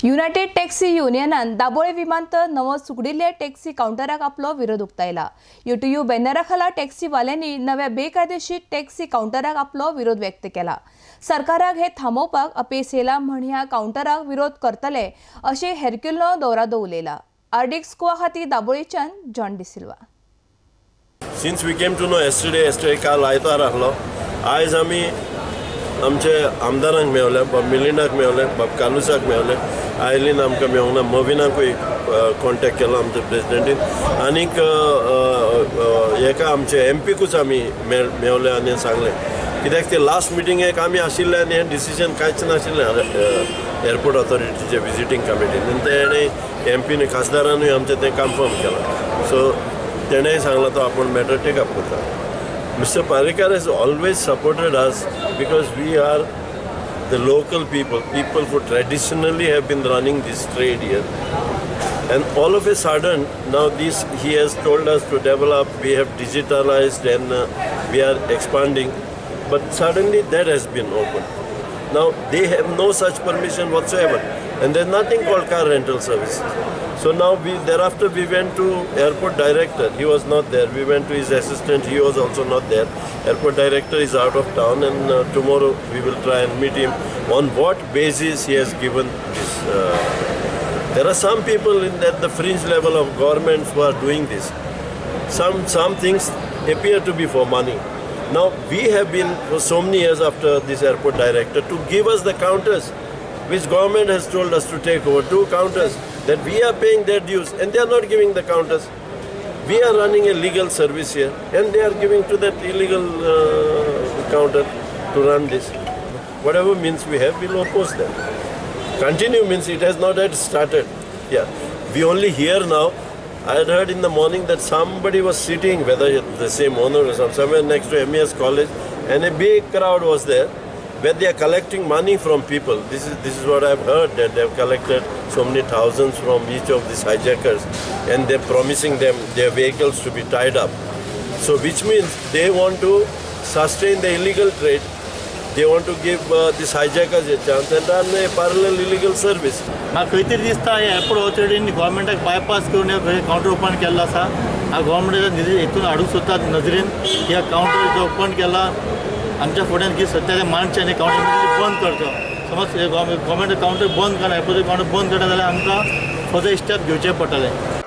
United taxi युनियनान Dabole विमानतळ नवो सुगडिल्ल्या taxi काउंटराक आपलो विरोध उक्तायला। यूट्यूब बॅनरा खाला टॅक्सीवाल्यांनी नव्या बेकायदेशीर टॅक्सी काउंटराक आपलो विरोध व्यक्त केला। सरकाराक हे थांबोवपाक अपेस येला म्हण ह्या काउंटराक विरोध करतले अशें हेरक्युलनो दौरादो उलयला। आर्डिक स्कोआ खातीर दाबोळेच्यान John D'Silva. Since we came to know yesterday काल आयतार आसलो, आयज आमी आमचे आमदारांक मेवले, बाब मिलिंदाक मेवले, बाब कालुसाक मेवले, आयलीन आमकां मेवंक ना, मोविनाकूय कॉन्टॅक्ट केलो आमच्या प्रेसिडेंटीन, आनीक हेका आमचे एमपीकूच आमी मेवले आनी सांगलें कित्याक ते लास्ट मिटिंगेक आमी आशिल्ले आनी हें डिसिजन कांयच नाशिल्लें एअरपोर्ट ऑथॉरिटीचे विजिटींग कमिटीन, आनी तेणें एमपीन खासदारानूय आमचें तें कन्फर्म केलां। सो तेणेंय सांगलां तो आपूण मॅटर टेक अप करता। Mr. Parikar has always supported us because we are the local people who traditionally have been running this trade here. And all of a sudden, now he has told us to develop, we have digitalized and we are expanding. But suddenly that has been opened. Now they have no such permission whatsoever. And there's nothing called car rental service. So now thereafter we went to airport director. He was not there. We went to his assistant. He was also not there. Airport director is out of town, and tomorrow we will try and meet him on what basis he has given this. There are some people at the fringe level of government who are doing this. Some things appear to be for money. Now we have been for so many years after this airport director to give us the counters, which government has told us to take over 2 counters, that we are paying their dues and they are not giving the counters. We are running a legal service here and they are giving to that illegal counter to run this. Whatever means we have, we will oppose them. Continue means it has not yet started. Yeah, we only hear now. I had heard in the morning that somebody was sitting, whether the same owner or somewhere next to MES college, and a big crowd was there, where they are collecting money from people. This is what I've heard, that they have collected so many thousands from each of these hijackers, and they're promising them their vehicles to be tied up. So which means they want to sustain the illegal trade. They want to give these hijackers a chance and run a parallel illegal service. म्हाका खंय तरी दिसता airport ऑथॉरिटीनी गव्हर्मेंटाक bypass करून counter open केल्लो आसा। गव्हर्मेंटाच्या हितून हाडूंक सोदतात नजरेन ह्या काउंटर जो ओपन केला आमच्या फुड्यान की सध्या त्या मानचे आनी काउंटर बंद करचो। समज गव्हर्मेंट काउंटर बंद करना, एअरपोर्ट काउंटर बंद करता जाल्यार आमकां फर्दर स्टेप घेवचे पडटले।